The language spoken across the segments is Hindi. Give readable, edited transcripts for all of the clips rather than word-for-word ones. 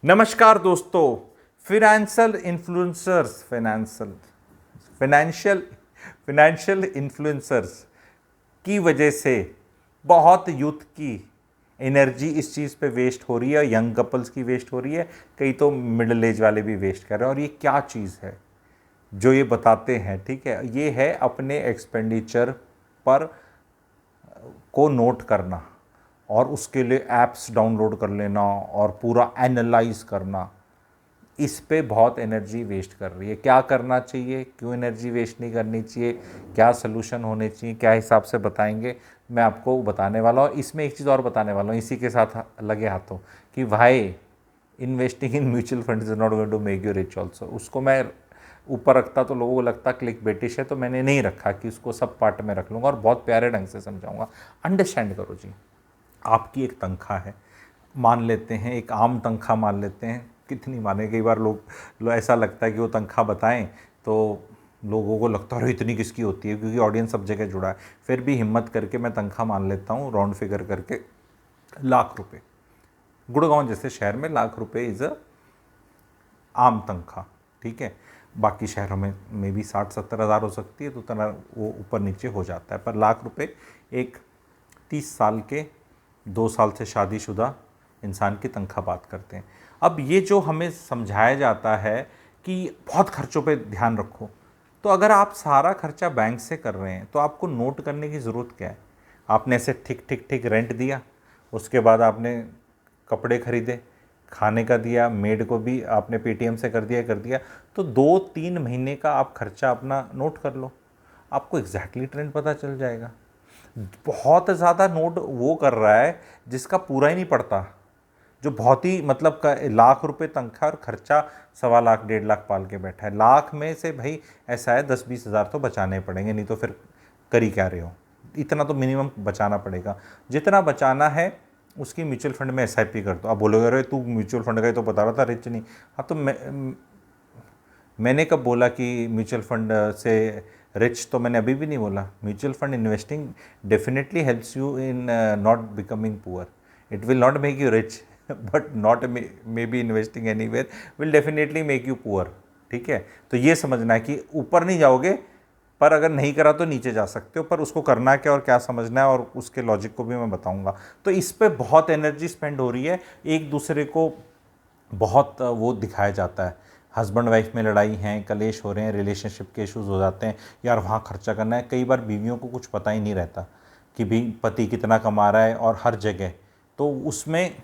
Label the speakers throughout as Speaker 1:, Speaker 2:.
Speaker 1: नमस्कार दोस्तों। Financial influencers financial financial influencers की वजह से बहुत यूथ की एनर्जी इस चीज़ पे वेस्ट हो रही है। यंग कपल्स की वेस्ट हो रही है, कई तो मिडिल एज वाले भी वेस्ट कर रहे हैं। और ये क्या चीज़ है जो ये बताते हैं? ठीक है, ये है अपने एक्सपेंडिचर पर को नोट करना और उसके लिए ऐप्स डाउनलोड कर लेना और पूरा एनालाइज करना। इस पे बहुत एनर्जी वेस्ट कर रही है। क्या करना चाहिए, क्यों एनर्जी वेस्ट नहीं करनी चाहिए, क्या सलूशन होने चाहिए, क्या हिसाब से बताएंगे, मैं आपको बताने वाला हूँ। इसमें एक चीज़ और बताने वाला हूँ इसी के साथ लगे हाथों कि भाई investing in mutual fund is not going to make you rich also. उसको मैं ऊपर रखता तो लोगों को लगता क्लिक बेटिश है, तो मैंने नहीं रखा कि उसको सब पार्ट में रख लूँगा और बहुत प्यारे ढंग से समझाऊंगा। अंडरस्टैंड करो जी। आपकी एक तनख्वाह है, मान लेते हैं एक आम तनख्वाह मान लेते हैं, कितनी माने, कई बार लोग ऐसा लगता है कि वो तनख्वाह बताएं तो लोगों को लगता है अरे इतनी किसकी होती है, क्योंकि ऑडियंस सब जगह जुड़ा है। फिर भी हिम्मत करके मैं तनख्वाह मान लेता हूँ, राउंड फिगर करके ₹1,00,000। गुड़गांव जैसे शहर में ₹1,00,000 इज़ अ आम तनख्वाह। ठीक है, बाकी शहरों में भी 60-70 हज़ार हो सकती है, तो तना वो ऊपर नीचे हो जाता है। पर ₹1,00,000 एक 30 साल के 2 साल से शादीशुदा इंसान की तनख्वाह बात करते हैं। अब ये जो हमें समझाया जाता है कि बहुत खर्चों पे ध्यान रखो, तो अगर आप सारा खर्चा बैंक से कर रहे हैं तो आपको नोट करने की ज़रूरत क्या है? आपने ऐसे ठीक ठीक ठीक रेंट दिया, उसके बाद आपने कपड़े खरीदे, खाने का दिया, मेड को भी आपने पेटीएम से कर दिया, तो 2-3 महीने का आप खर्चा अपना नोट कर लो, आपको एग्जैक्टली ट्रेंड पता चल जाएगा। बहुत ज़्यादा नोट वो कर रहा है जिसका पूरा ही नहीं पड़ता, जो बहुत ही मतलब का ₹1,00,000 तनख्वाह और खर्चा 1.25 लाख 1.5 लाख पाल के बैठा है। लाख में से भाई ऐसा है 10-20 हज़ार तो बचाने पड़ेंगे, नहीं तो फिर कर ही क्या रहे हो। इतना तो मिनिमम बचाना पड़ेगा। जितना बचाना है उसकी म्यूचुअल फंड में एसआईपी कर दो। आप बोलोगे अरे तू म्यूचुअल फंड का ही तो बता रहा था, रिच नहीं। हाँ, तो मैंने कब बोला कि म्यूचुअल फंड से रिच? तो मैंने अभी भी नहीं बोला। Mutual fund investing definitely helps you in not becoming poor. It will not make you rich but not may be investing anywhere will definitely make you poor. ठीक है, तो ये समझना है कि ऊपर नहीं जाओगे, पर अगर नहीं करा तो नीचे जा सकते हो। पर उसको करना क्या और क्या समझना है और उसके लॉजिक को भी मैं बताऊंगा। तो इस पे बहुत एनर्जी स्पेंड हो रही है, एक दूसरे को बहुत वो दिखाया जाता है। हस्बैंड वाइफ में लड़ाई है, कलेश हो रहे हैं, रिलेशनशिप के इश्यूज़ हो जाते हैं, यार वहाँ खर्चा करना है। कई बार बीवियों को कुछ पता ही नहीं रहता कि भी पति कितना कमा रहा है और हर जगह, तो उसमें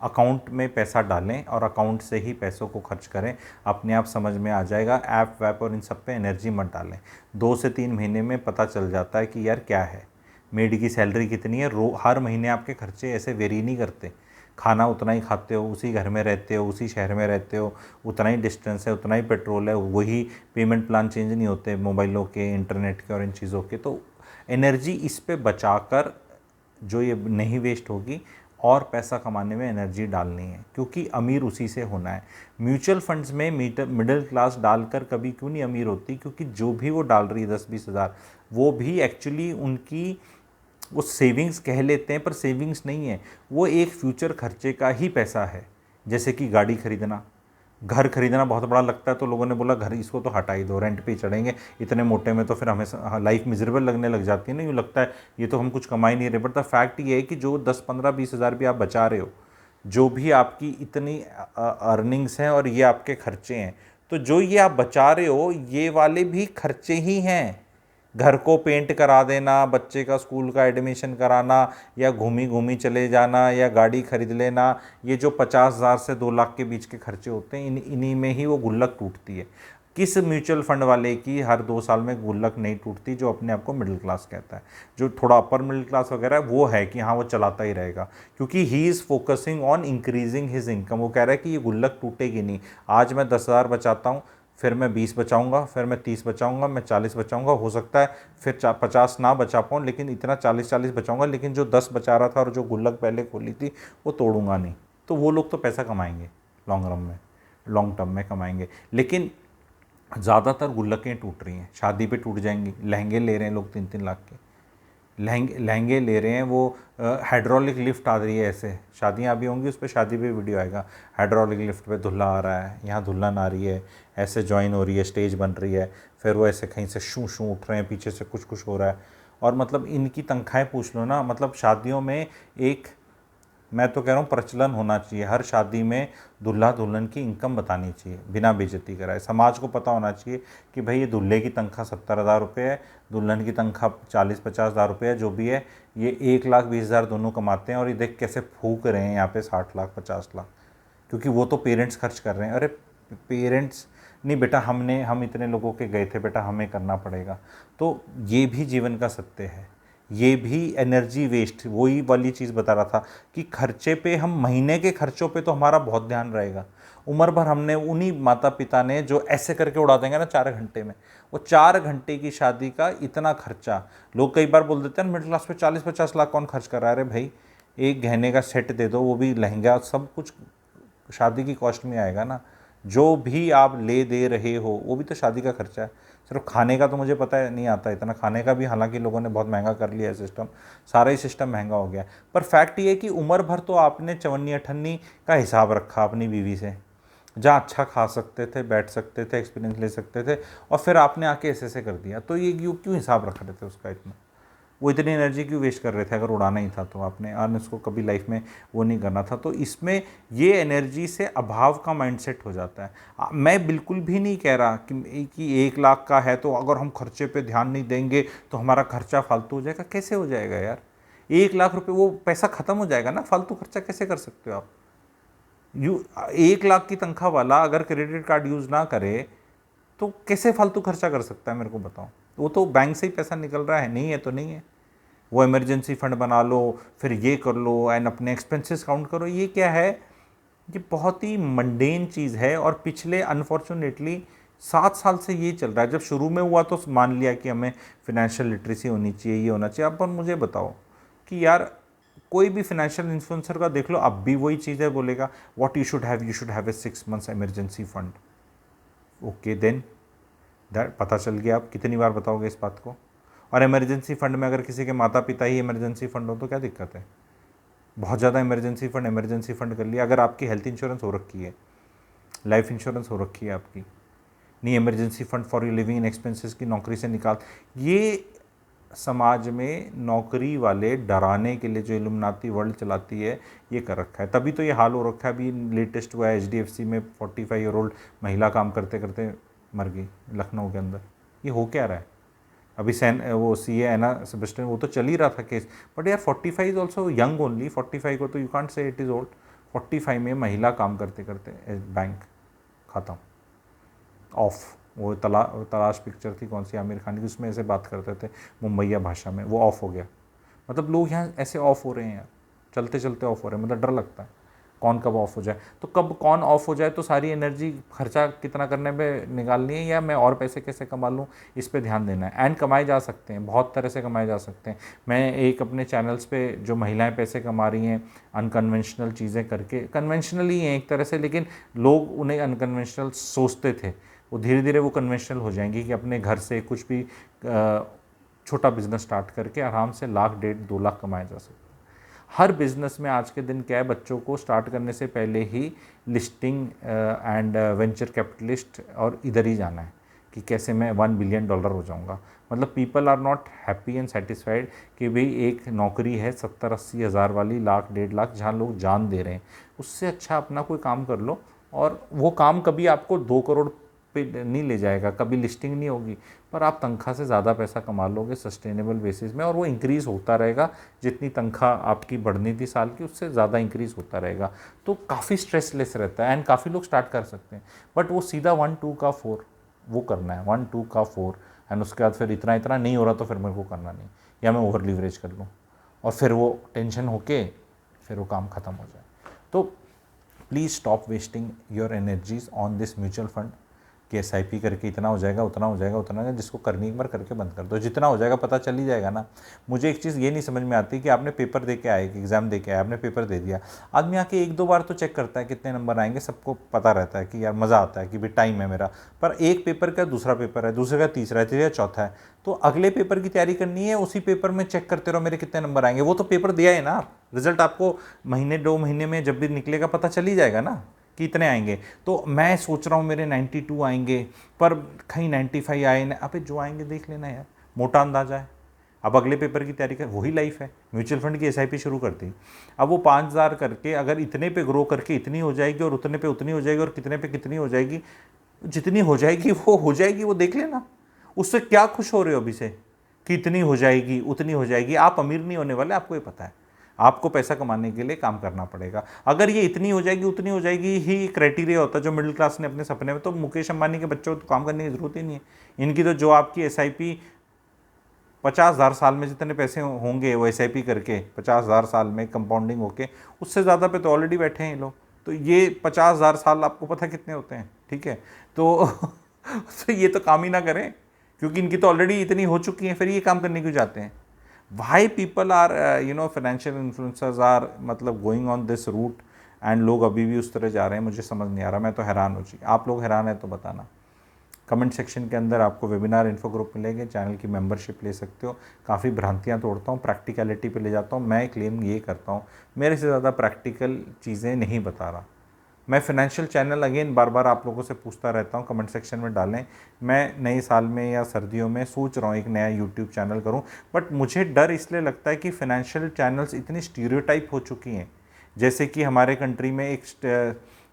Speaker 1: अकाउंट में पैसा डालें और अकाउंट से ही पैसों को खर्च करें, अपने आप समझ में आ जाएगा। ऐप वैप और इन सब पे एनर्जी मत डालें। 2 से 3 महीने में पता चल जाता है कि यार क्या है, मेड की सैलरी कितनी है। हर महीने आपके खर्चे ऐसे वेरी नहीं करते। खाना उतना ही खाते हो, उसी घर में रहते हो, उसी शहर में रहते हो, उतना ही डिस्टेंस है, उतना ही पेट्रोल है, वही पेमेंट प्लान चेंज नहीं होते मोबाइलों के, इंटरनेट के और इन चीज़ों के। तो एनर्जी इस पे बचाकर जो ये नहीं वेस्ट होगी और पैसा कमाने में एनर्जी डालनी है, क्योंकि अमीर उसी से होना है। म्यूचुअल फंड्स में मिडिल क्लास डालकर कभी क्यों नहीं अमीर होती? क्योंकि जो भी वो डाल रही है 10-20 हज़ार, वो भी एक्चुअली उनकी वो सेविंग्स कह लेते हैं, पर सेविंग्स नहीं है, वो एक फ्यूचर खर्चे का ही पैसा है। जैसे कि गाड़ी खरीदना, घर खरीदना बहुत बड़ा लगता है, तो लोगों ने बोला घर इसको तो हटा ही दो, रेंट पे ही चढ़ेंगे, इतने मोटे में तो फिर हमें लाइफ मिजरेबल लगने लग जाती है ना। यूँ लगता है ये तो हम कुछ कमा ही नहीं रहे। बट द फैक्ट ये है कि जो 10-15-20 हज़ार भी आप बचा रहे हो, जो भी आपकी इतनी अर्निंग्स हैं और ये आपके खर्चे हैं, तो जो ये आप बचा रहे हो ये वाले भी खर्चे ही हैं। घर को पेंट करा देना, बच्चे का स्कूल का एडमिशन कराना, या घूमी घूमी चले जाना, या गाड़ी खरीद लेना, ये जो 50,000 से 2 लाख के बीच के खर्चे होते हैं, इन्हीं में ही वो गुल्लक टूटती है। किस म्यूचुअल फंड वाले की हर 2 साल में गुल्लक नहीं टूटती जो अपने आप को मिडिल क्लास कहता है? जो थोड़ा अपर मिडिल क्लास वगैरह है वो है कि हाँ वो चलाता ही रहेगा, क्योंकि he is focusing on increasing his income. वो कह रहा है कि ये गुल्लक टूटेगी नहीं। आज मैं 10,000 बचाता हूँ, फिर मैं 20 बचाऊंगा, फिर मैं 30 बचाऊंगा, मैं 40 बचाऊंगा, हो सकता है फिर 50 ना बचा पाऊँ, लेकिन इतना 40-40 बचाऊंगा। लेकिन जो 10 बचा रहा था और जो गुल्लक पहले खोली थी वो तोड़ूंगा नहीं। तो वो लोग तो पैसा कमाएंगे लॉन्ग रन में, लॉन्ग टर्म में कमाएंगे। लेकिन ज़्यादातर गुल्लकें टूट रही हैं, शादी पे टूट जाएंगी, लहंगे ले रहे हैं लोग 3-3 लाख के। लहंगे ले रहे हैं, वो हाइड्रोलिक लिफ्ट आ रही है, ऐसे शादियाँ अभी होंगी उस पर शादी पे वीडियो आएगा, हाइड्रोलिक लिफ्ट पे दुल्हा आ रहा है, यहाँ दुल्हन आ रही है, ऐसे ज्वाइन हो रही है, स्टेज बन रही है, फिर वो ऐसे कहीं से शू शू उठ रहे हैं, पीछे से कुछ कुछ हो रहा है। और मतलब इनकी तनख्वाहें पूछ लो ना, मतलब शादियों में एक, मैं तो कह रहा हूँ प्रचलन होना चाहिए, हर शादी में दूल्हा दुल्हन की इनकम बतानी चाहिए बिना बेइज्जती कराए। समाज को पता होना चाहिए कि भाई ये दूल्हे की तनख्वाह 70,000 रुपये है, दुल्हन की तनख्वाह 40-50,000 रुपये है, जो भी है ये 1,20,000 दोनों कमाते हैं, और ये देख कैसे फूक रहे हैं यहाँ पे 60 लाख 50 लाख, क्योंकि वो तो पेरेंट्स खर्च कर रहे हैं। अरे पेरेंट्स नहीं बेटा, हम इतने लोगों के गए थे बेटा, हमें करना पड़ेगा। तो ये भी जीवन का सत्य है, ये भी एनर्जी वेस्ट, वही वाली चीज़ बता रहा था कि खर्चे पे, हम महीने के खर्चों पे तो हमारा बहुत ध्यान रहेगा। उम्र भर हमने उन्हीं माता पिता ने जो ऐसे करके उड़ा देंगे ना 4 घंटे में, वो 4 घंटे की शादी का इतना खर्चा, लोग कई बार बोल देते हैं मिडिल क्लास पे 40-50 लाख कौन खर्च कर रहा है। अरे भाई एक गहने का सेट दे दो, वो भी लहंगा, सब कुछ शादी की कॉस्ट में आएगा ना। जो भी आप ले दे रहे हो वो भी तो शादी का खर्चा है। सिर्फ खाने का तो मुझे पता है नहीं आता इतना, खाने का भी हालांकि लोगों ने बहुत महंगा कर लिया है सिस्टम, सारा ही सिस्टम महंगा हो गया। पर फैक्ट ये है कि उम्र भर तो आपने चवन्नी अठन्नी का हिसाब रखा अपनी बीवी से, जहाँ अच्छा खा सकते थे, बैठ सकते थे, एक्सपीरियंस ले सकते थे, और फिर आपने आके ऐसे कर दिया। तो ये क्यों हिसाब रख रहे थे उसका इतना, वो इतनी एनर्जी क्यों वेस्ट कर रहे थे? अगर उड़ाना ही था तो आपने, और उसको कभी लाइफ में वो नहीं करना था। तो इसमें ये एनर्जी से अभाव का माइंडसेट हो जाता है। मैं बिल्कुल भी नहीं कह रहा कि 1 लाख का है तो अगर हम खर्चे पे ध्यान नहीं देंगे तो हमारा खर्चा फालतू हो जाएगा। कैसे हो जाएगा यार? 1 लाख रुपये, वो पैसा ख़त्म हो जाएगा ना, फालतू खर्चा कैसे कर सकते हो आप? 1 लाख की तनख्वाह वाला अगर क्रेडिट कार्ड यूज़ ना करे तो कैसे फालतू खर्चा कर सकता है, मेरे को बताओ। वो तो बैंक से ही पैसा निकल रहा है, नहीं है तो नहीं है। वो इमरजेंसी फंड बना लो, फिर ये कर लो, एंड अपने एक्सपेंसेस काउंट करो। ये क्या है? ये बहुत ही मंडेन चीज़ है, और पिछले अनफॉर्चुनेटली 7 साल से ये चल रहा है। जब शुरू में हुआ तो मान लिया कि हमें फिनेंशियल लिटरेसी होनी चाहिए, ये होना चाहिए। अब पर मुझे बताओ कि यार कोई भी फाइनेंशियल इन्फ्लुएंसर का देख लो, अब भी वही चीज़ है, बोलेगा what you should have a 6 months emergency fund. Okay then, that पता चल गया। आप कितनी बार बताओगे इस बात को? और इमरजेंसी फंड में अगर किसी के माता पिता ही इमरजेंसी फंड हो तो क्या दिक्कत है? बहुत ज़्यादा इमरजेंसी फंड कर लिया। अगर आपकी हेल्थ इंश्योरेंस हो रखी है, लाइफ इंश्योरेंस हो रखी है आपकी, नहीं emergency fund for your living in expenses की नौकरी से निकाल। ये समाज में नौकरी वाले डराने के लिए जो इल्यूमिनाती वर्ल्ड चलाती है, ये कर रखा है। तभी तो ये हाल हो रखा है। अभी लेटेस्ट हुआ है HDFC में 45 ईयर ओल्ड महिला काम करते करते मर गई लखनऊ के अंदर। ये हो क्या रहा है? अभी वो CA है ना सेबेस्टियन, वो तो चल ही रहा था केस। बट यार 45 इज ऑल्सो यंग ओनली। 45 को तो you can't say it is old. 45 में महिला काम करते करते बैंक ख़त्म, ऑफ। वो तलाश पिक्चर थी कौन सी, आमिर खान की, उसमें ऐसे बात करते थे मुंबईया भाषा में, वो ऑफ हो गया। मतलब लोग यहाँ ऐसे ऑफ हो रहे हैं यार, चलते चलते ऑफ हो रहे हैं। मतलब डर लगता है कौन कब ऑफ हो जाए। तो कब कौन ऑफ हो जाए तो सारी एनर्जी खर्चा कितना करने पे निकालनी है, या मैं और पैसे कैसे कमा लूँ, इस पे ध्यान देना है। एंड कमाए जा सकते हैं, बहुत तरह से कमाए जा सकते हैं। मैं एक अपने चैनल्स पे जो महिलाएं पैसे कमा रही हैं अनकन्वेंशनल चीज़ें करके, कन्वेंशनल ही हैं एक तरह से, लेकिन लोग उन्हें अनकन्वेंशनल सोचते थे, वो धीरे धीरे वो कन्वेंशनल हो जाएंगी कि अपने घर से कुछ भी छोटा बिजनेस स्टार्ट करके आराम से 1 लाख 1.5 2 लाख कमाया जा सकता है। हर बिज़नेस में आज के दिन क्या है, बच्चों को स्टार्ट करने से पहले ही लिस्टिंग एंड वेंचर कैपिटलिस्ट और इधर ही जाना है कि कैसे मैं $1 बिलियन हो जाऊंगा। मतलब people are not happy and satisfied कि भाई एक नौकरी है 70-80 हज़ार वाली, 1 लाख 1.5 लाख, जहाँ लोग जान दे रहे हैं। उससे अच्छा अपना कोई काम कर लो, और वो काम कभी आपको 2 करोड़ पे नहीं ले जाएगा, कभी लिस्टिंग नहीं होगी, पर आप तनख्वाह से ज़्यादा पैसा कमा लोगे सस्टेनेबल बेसिस में, और वो इंक्रीज़ होता रहेगा। जितनी तनख्वाह आपकी बढ़नी थी साल की, उससे ज़्यादा इंक्रीज़ होता रहेगा। तो काफ़ी स्ट्रेसलेस रहता है, एंड काफ़ी लोग स्टार्ट कर सकते हैं। बट वो सीधा 1 2 का 4 वो करना है, 1 2 का 4, एंड उसके बाद फिर इतना इतना नहीं हो रहा तो फिर मेरे को करना नहीं, या मैं ओवर लीवरेज कर लूँ, और फिर वो टेंशन होके फिर वो काम ख़त्म हो जाए। तो please stop wasting your energies on this mutual fund कि एसआईपी करके इतना हो जाएगा, उतना हो जाएगा, उतना हो जाएगा, जिसको करनी एक बार करके बंद कर दो, जितना हो जाएगा पता चल ही जाएगा ना। मुझे एक चीज़ ये नहीं समझ में आती कि आपने पेपर दे के आए, एग्ज़ाम दे के आए, आपने पेपर दे दिया, आदमी आके एक दो बार तो चेक करता है कितने नंबर आएंगे, सबको पता रहता है कि यार मज़ा आता है कि भाई टाइम है मेरा, पर एक पेपर का दूसरा पेपर है, दूसरे का तीसरा है, तीसरा चौथा है, तो अगले पेपर की तैयारी करनी है, उसी पेपर में चेक करते रहो मेरे कितने नंबर आएंगे। वो तो पेपर दिया है ना, रिजल्ट आपको महीने 2 महीने में जब भी निकलेगा पता चल ही जाएगा ना कि इतने आएंगे। तो मैं सोच रहा हूँ मेरे 92 आएंगे, पर कहीं 95 आए ना, अबे जो आएंगे देख लेना यार, मोटा अंदाजा है। अब अगले पेपर की तैयारी कर, वही लाइफ है। म्यूचुअल फंड की एसआईपी शुरू कर दी, अब वो 5,000 करके अगर इतने पे ग्रो करके इतनी हो जाएगी और उतने पे उतनी हो जाएगी और कितने पे कितनी हो जाएगी, जितनी हो जाएगी वो हो जाएगी, वो देख लेना। उससे क्या खुश हो रहे हो अभी से कि इतनी हो जाएगी उतनी हो जाएगी? आप अमीर नहीं होने वाले, आपको ये पता है। आपको पैसा कमाने के लिए काम करना पड़ेगा। अगर ये इतनी हो जाएगी उतनी हो जाएगी ही क्राइटेरिया होता है जो मिडिल क्लास ने अपने सपने में, तो मुकेश अंबानी के बच्चों को तो काम करने की ज़रूरत ही नहीं है। इनकी तो जो आपकी एसआईपी 50,000 साल में जितने पैसे होंगे वो एसआईपी करके 50,000 साल में कंपाउंडिंग होके, उससे ज़्यादा पे तो ऑलरेडी बैठे हैं ये लोग। तो ये 50,000 साल आपको पता कितने होते हैं, ठीक है? तो ये तो काम ही ना करें, क्योंकि इनकी तो ऑलरेडी इतनी हो चुकी हैं, फिर ये काम करने क्यों जाते हैं? Why people are financial influencers are मतलब going on this route, and लोग अभी भी उस तरह जा रहे हैं, मुझे समझ नहीं आ रहा। मैं तो हैरान हो चुकी। आप लोग हैरान हैं तो बताना। कमेंट सेक्शन के अंदर आपको वेबिनार इन्फो ग्रुप मिलेंगे, चैनल की मेंबरशिप ले सकते हो। काफ़ी भ्रांतियाँ तोड़ता हूँ, प्रैक्टिकलिटी पे ले जाता हूँ। मैं क्लेम ये करता हूँ मेरे से ज़्यादा प्रैक्टिकल चीज़ें नहीं बता रहा। मैं फाइनेंशियल चैनल अगेन बार बार आप लोगों से पूछता रहता हूँ, कमेंट सेक्शन में डालें। मैं नए साल में या सर्दियों में सोच रहा हूँ एक नया यूट्यूब चैनल करूँ, बट मुझे डर इसलिए लगता है कि फाइनेंशियल चैनल्स इतनी स्टीरियोटाइप हो चुकी हैं। जैसे कि हमारे कंट्री में एक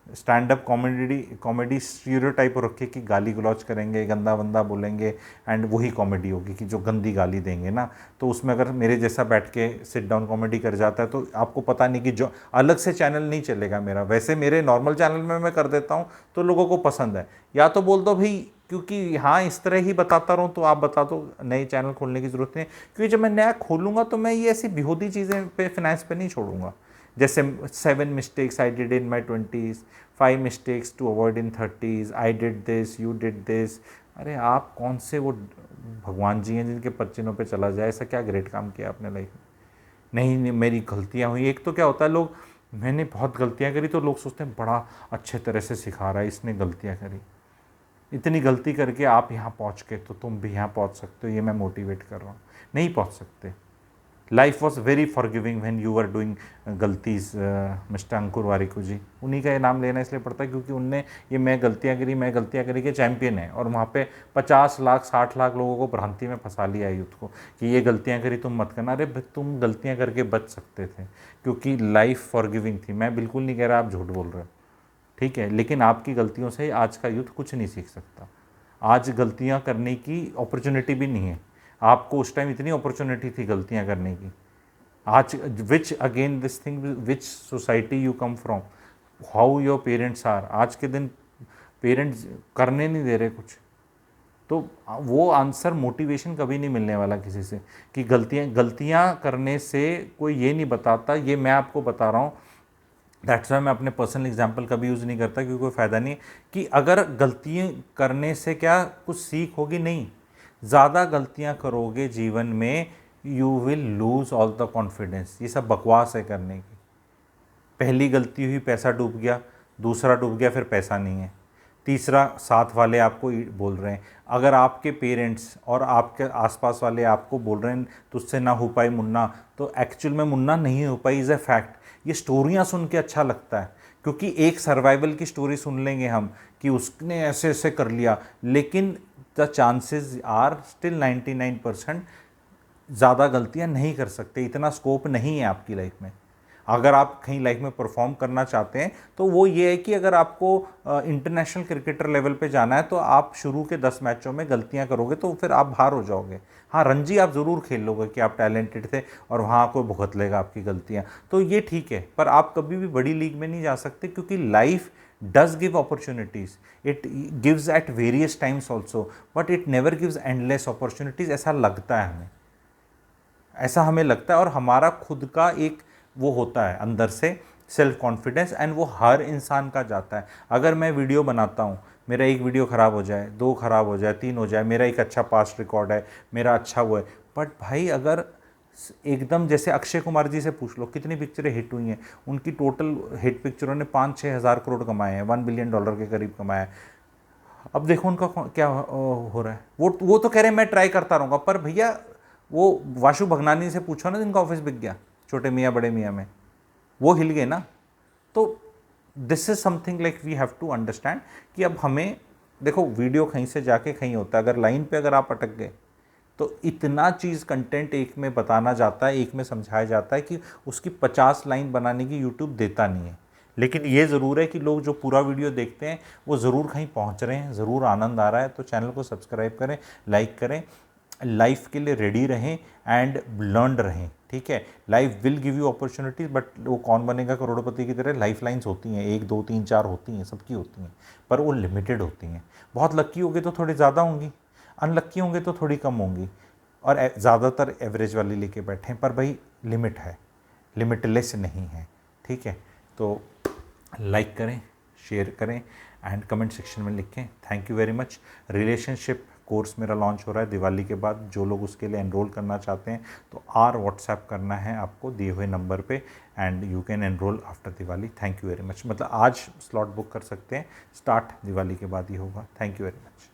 Speaker 1: स्टैंड अप कॉमेडी स्टीरियोटाइप हो रखी है कि गाली गलौज करेंगे, गंदा वंदा बोलेंगे, एंड वही कॉमेडी होगी कि जो गंदी गाली देंगे ना। तो उसमें अगर मेरे जैसा बैठ के सिट डाउन कॉमेडी कर जाता है तो आपको पता नहीं कि जो अलग से चैनल नहीं चलेगा मेरा। वैसे मेरे नॉर्मल चैनल में मैं कर देता हूँ तो लोगों को पसंद है। या तो बोल दो भाई, क्योंकि हाँ इस तरह ही बताता रहूँ तो आप बता दो, नए चैनल खोलने की ज़रूरत नहीं है। क्योंकि जब मैं नया खोलूँगा तो मैं ये ऐसी बेहूदी चीज़ें पे फाइनेंस पे नहीं छोड़ूंगा, जैसे 7 mistakes I did in my 20s, 5 mistakes to avoid in 30s, I did this, you did this. अरे आप कौन से वो भगवान जी हैं जिनके पच्चीनों पे चला जाए? ऐसा क्या ग्रेट काम किया आपने लाइफ में? नहीं मेरी गलतियाँ हुई। एक तो क्या होता है, लोग मैंने बहुत गलतियाँ करी तो लोग सोचते हैं बड़ा अच्छे तरह से सिखा रहा है, इसने गलतियाँ करी, इतनी गलती करके आप यहाँ पहुँच के तो तुम भी यहाँ पहुँच सकते हो, ये मैं मोटिवेट कर रहा हूँ। नहीं पहुँच सकते। Life was very forgiving when you are doing गलतीज। मिस्टर अंकुर वारिकू जी, उन्हीं का ये नाम लेना इसलिए पड़ता है क्योंकि उनने ये मैं गलतियाँ करी के चैम्पियन है, और वहाँ पे 50 लाख 60 लाख लोगों को भ्रांति में फंसा लिया यूथ को कि ये गलतियाँ करी तुम मत करना। अरे तुम गलतियाँ करके बच सकते थे क्योंकि लाइफ फॉरगिविंग थी। मैं बिल्कुल नहीं कह रहा आप झूठ बोल रहे हो, ठीक है, लेकिन आपकी गलतियों से आज का यूथ कुछ नहीं सीख सकता। आज गलतियाँ करने की अपॉर्चुनिटी भी नहीं है। आपको उस टाइम इतनी अपॉर्चुनिटी थी गलतियां करने की। आज which again this thing, which society you come from, how your parents are. आज के दिन पेरेंट्स करने नहीं दे रहे कुछ, तो वो आंसर मोटिवेशन कभी नहीं मिलने वाला किसी से कि गलतियां करने से कोई ये नहीं बताता। ये मैं आपको बता रहा हूँ, दैट्स वाई मैं अपने पर्सनल एग्जाम्पल कभी यूज़ नहीं करता क्योंकि कोई फ़ायदा नहीं कि अगर गलतियाँ करने से क्या कुछ सीख होगी, नहीं। ज़्यादा गलतियां करोगे जीवन में, you will lose all the confidence. ये सब बकवास है करने की। पहली गलती हुई, पैसा डूब गया, दूसरा डूब गया, फिर पैसा नहीं है, तीसरा साथ वाले आपको बोल रहे हैं। अगर आपके पेरेंट्स और आपके आसपास वाले आपको बोल रहे हैं तुझसे ना हो पाई मुन्ना, तो एक्चुअल में मुन्ना नहीं हो पाई, इज़ ए फैक्ट। ये स्टोरियाँ सुन के अच्छा लगता है क्योंकि एक सर्वाइवल की स्टोरी सुन लेंगे हम कि उसने ऐसे ऐसे कर लिया, लेकिन द चांसेस आर स्टिल 99%। ज़्यादा गलतियां नहीं कर सकते, इतना स्कोप नहीं है आपकी लाइफ में। अगर आप कहीं लाइफ में परफॉर्म करना चाहते हैं तो वो ये है कि अगर आपको इंटरनेशनल क्रिकेटर लेवल पे जाना है तो आप शुरू के 10 मैचों में गलतियां करोगे तो फिर आप बाहर हो जाओगे। हाँ, रणजी आप ज़रूर खेल लोगे कि आप टैलेंटेड थे और वहाँ कोई भुगत लेगा आपकी गलतियाँ, तो ये ठीक है, पर आप कभी भी बड़ी लीग में नहीं जा सकते क्योंकि life does give opportunities. It gives at various times also, but it never gives endless opportunities. ऐसा लगता है हमें, ऐसा हमें लगता है, और हमारा खुद का एक वो होता है अंदर से सेल्फ कॉन्फिडेंस, एंड वो हर इंसान का जाता है। अगर मैं वीडियो बनाता हूँ मेरा एक वीडियो ख़राब हो जाए, 2 ख़राब हो जाए, 3 हो जाए, मेरा एक अच्छा पास्ट रिकॉर्ड है, मेरा अच्छा वो है। बट भाई अगर एकदम जैसे अक्षय कुमार जी से पूछ लो कितनी पिक्चरें हिट हुई हैं, उनकी टोटल हिट पिक्चरों ने 5-6 हज़ार करोड़ कमाए हैं, $1 बिलियन के करीब कमाया है। अब देखो उनका क्या हो रहा है। वो तो कह रहे हैं मैं ट्राई करता रहूँगा, पर भैया वो वाशु भगनानी से पूछो ना जिनका ऑफिस बिक गया छोटे मियाँ बड़े मियाँ में, वो हिल गए ना। तो this is something like we have to understand कि अब हमें देखो वीडियो कहीं से जाके कहीं होता है, अगर लाइन पे अगर आप अटक गए तो इतना चीज़ कंटेंट एक में बताना जाता है, एक में समझाया जाता है कि उसकी 50 लाइन बनाने की यूट्यूब देता नहीं है। लेकिन ये ज़रूर है कि लोग जो पूरा वीडियो देखते हैं वो ज़रूर कहीं पहुंच रहे हैं, ज़रूर आनंद आ रहा है। तो चैनल को सब्सक्राइब करें, लाइक करें, लाइफ के लिए रेडी रहें एंड लर्न रहें। ठीक है, life will give you opportunities, but वो कौन बनेगा करोड़पति की तरह लाइफ लाइन्स होती हैं, 1 2 3 4 होती हैं, सबकी होती हैं, पर वो लिमिटेड होती हैं। बहुत लक्की होंगे तो थोड़ी ज़्यादा होंगी, अनलक्की होंगे तो थोड़ी कम होंगी, और ज़्यादातर एवरेज वाली लेके बैठे हैं। पर भाई लिमिट है, लिमिटलेस नहीं है। ठीक है, तो लाइक करें, शेयर करें एंड कमेंट सेक्शन में लिखें। Thank you very much. Relationship course मेरा लॉन्च हो रहा है दिवाली के बाद। जो लोग उसके लिए एनरोल करना चाहते हैं तो व्हाट्सएप करना है आपको दिए हुए नंबर पे and you can enrol after Diwali. Thank you very much. मतलब आज स्लॉट बुक कर सकते हैं, स्टार्ट दिवाली के बाद ही होगा। Thank you very much.